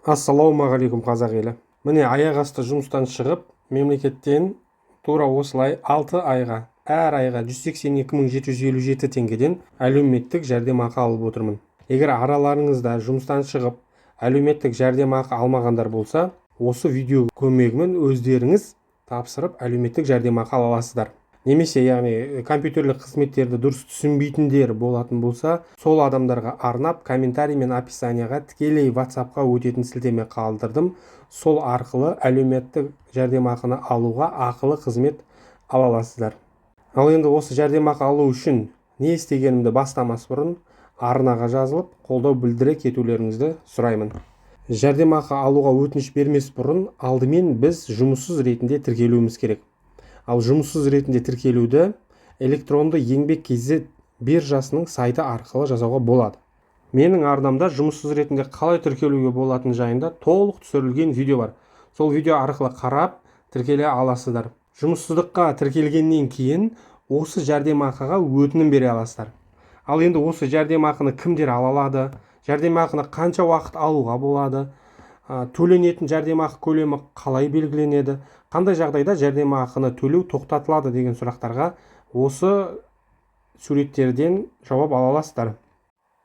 Ассалаумағалейкум қазақ елі. Міне аяқ асты жұмыстан шығып, мемлекеттен тура осылай 6 айға, әр айға 182.757 теңгеден әлеуметтік жәрдемақы алып отырмын. Егер араларыңызда жұмыстан шығып, әлеуметтік жәрдемақы алмағандар болса, осы видео көмегімен өздеріңіз тапсырып әлеуметтік жәрдемақы ала аласыздар. Немесе яғни компьютерлік қызметтерді дұрыс түсінбейтіндер болатын болса, сол адамдарға арнап комментарий мен описанияға тікелей WhatsApp-қа өтетін сілтеме қалдырдым. Сол арқылы әлеуметтік жәрдемақыны алуға ақылы қызмет ала аласыздар. Ал енді осы жәрдемақы алу үшін не істегенімді бастамас бұрын арнаға жазылып, қолдау білдіре кетулеріңізді сұраймын. Жәрдемақы алуға өтініш бермес бұрын алдымен біз жұмыссыз ретінде тіркелуіміз керек. Ал жұмыссыз ретінде тіркелуді электронды еңбек KZ биржасының сайты арқылы жасауға болады. Менің арнамда жұмыссыз ретінде қалай тіркелуге болатын жайында толық түсірілген видео бар. Сол видео арқылы қарап тіркеле аласыздар. Жұмыссыздыққа тіркелгеннен кейін осы жәрдемақыға өтінім бере аласыздар. Ал енді осы жәрдемақыны кімдер ала алады? Жәрдемақыны қанша уақыт алуға болады? Төленетін жәрдемақы көлемі қалай белгіленеді? Қандай жағдайда жәрдемақыны төлеу тоқтатылады деген сұрақтарға осы суреттерден жауап ала аласыздар.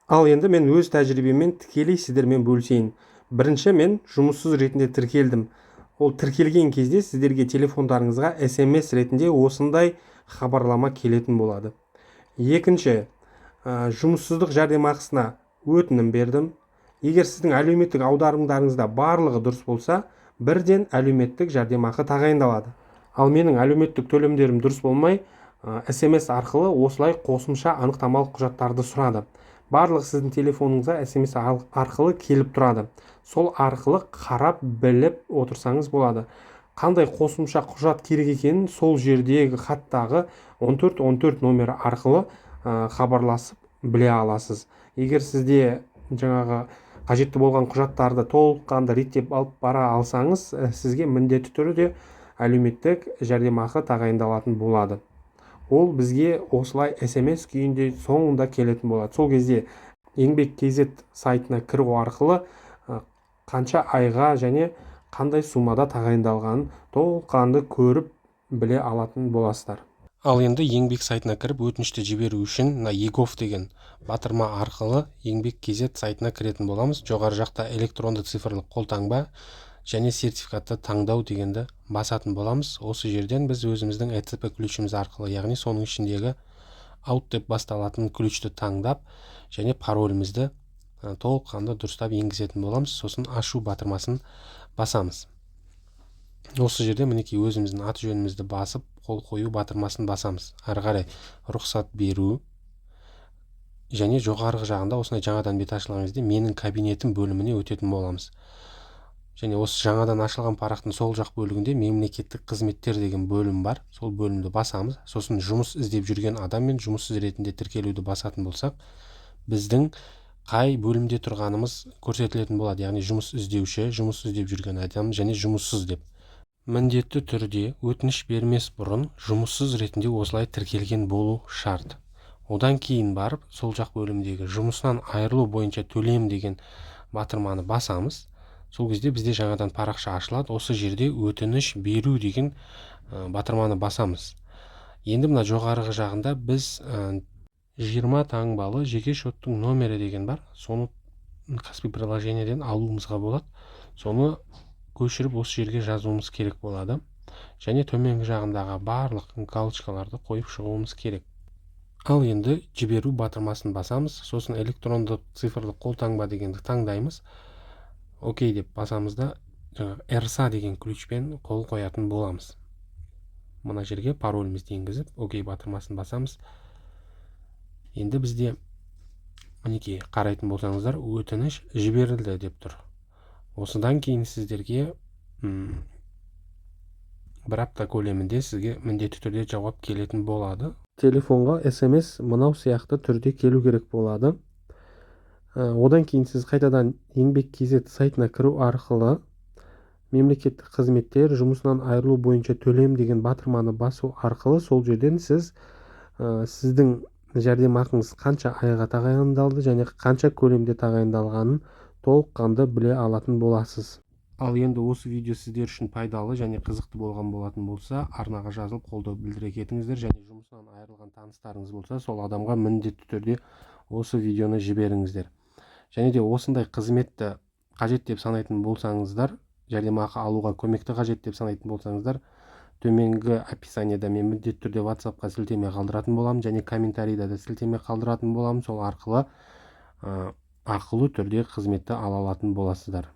Ал енді мен өз тәжірибеммен тікелей сіздермен бөлісейін. Бірінші, мен жұмыссыз ретінде тіркелдім. Ол тіркелген кезде сіздерге телефондарыңызға SMS ретінде осындай хабарлама келетін болады. Екінші, жұмыссыздық жәрдемақысына өтінім бердім. Егер сіздің әлеуметтік аударымдарыңызда барлығы дұрыс болса, бірден әлеуметтік жәрдемақы тағайындалады. Ал менің әлеуметтік төлемдерім дұрыс болмай, SMS арқылы осылай қосымша анықтамалық құжаттарды сұрады. Барлығы сіздің телефоныңызға SMS арқылы келіп тұрады. Сол арқылы қарап біліп отырсаңыз болады. Қандай қосымша құжат керек екенін сол жердегі хаттағы 1414 номері арқылы хабарласып біле аласыз. Егер сізде жаңағы қажетті болған құжаттарды толыққанды реттеп алып бара алсаңыз, сізге міндетті түрде әлеуметтік жәрдемақы тағайындалатын болады. Ол бізге осылай SMS күйінде соңында келетін болады. Сол кезде еңбек KZ сайтына кіру арқылы қанша айға және қандай суммада тағайындалғанын толыққанды көріп біле алатын боласыздар. Ал енді еңбек сайтына кіріп өтінішті жіберу үшін егов деген батырма арқылы еңбек KZ сайтына кіретін боламыз. Жоғары жақта электронды цифрлық қолтаңба және сертификатты таңдау дегенді басатын боламыз. Осы жерден біз өзіміздің ECP ключіміз арқылы, яғни соның ішіндегі out деп басталатын ключті таңдап және паролімізді толыққанды дұрыстап енгізетін боламыз. Сосын ашу батырмасын басамыз. Осы жерде мінекей өзіміздің аты жөнімізді басып, қол қою батырмасын басамыз. Ары қарай рұқсат беру және жоғарғы жағында осындай жаңадан бет ашылған кезде менің кабинетім бөліміне өтетін боламыз. Және осы жаңадан ашылған парақтың сол жақ бөлігінде мемлекеттік қызметтер деген бөлім бар. Сол бөлімді басамыз. Сосын жұмыс іздеп жүрген адам мен жұмыссыз ретінде тіркелуді басатын болсақ, біздің қай бөлімде тұрғанымыз көрсетілетін болады. Яғни жұмыс іздеуші, жұмыс іздеп жүрген адам және жұмыссыз деп. Міндетті түрде өтініш бермес бұрын жұмыссыз ретінде осылай тіркелген болу шарт. Одан кейін барып, сол жақ бөлімдегі жұмысынан айырылу бойынша төлем деген батырманы басамыз. Сол кезде бізде жаңадан парақша ашылады. Осы жерде өтініш беру деген батырманы басамыз. Енді мына жоғарғы жағында біз 20 таңбалы жеке шоттың номері деген бар. Соны Каспи приложениеден алуымызға болады. Соны көшіріп осы жерге жазуымыз керек болады. Және төменгі жағындағы барлық галочкаларды қойып шығуымыз керек. Ал енді жіберу батырмасын басамыз. Сосын электронды цифрлық қолтаңба дегенді таңдаймыз. Окей деп басамыз да RSA деген ключпен қол қоятын боламыз. Мына жерге паролімізді енгізіп, окей батырмасын басамыз. Енді бізде мінекей қарайтын болсаңыздар, өтініш жіберілді деп тұр. Осыдан кейін сіздерге бір апта көлемінде сізге міндетті түрде жауап келетін болады. Телефонға SMS мынау сияқты түрде келу керек болады. Одан кейін сіз қайтадан еңбек KZ сайтына кіру арқылы мемлекеттік қызметтер жұмысынан айырылу бойынша төлем деген батырманы басу арқылы сол жерден сіз сіздің жәрдемақыңыз қанша айға тағайындалды және қанша көлемде тағайындалғанын толыққанды біле алатын боласыз. Ал енді осы видео сіздер үшін пайдалы және қызықты болған болатын болса, арнаға жазылып қолдау білдіре кетіңіздер, және жұмысынан айырылған таныстарыңыз болса, сол адамға міндетті түрде осы видеоны жіберіңіздер. Және де осындай қызметті қажет деп санайтын болсаңыздар, жәрдемақы алуға көмекті қажет деп санайтын болсаңыздар, төменгі описаниеда мен міндетті түрде WhatsApp-қа сілтеме қалдыратын боламын, және комментарийда да сілтеме қалдыратын боламын. Сол арқылы ақылы түрде қызметті ала алатын боласыздар.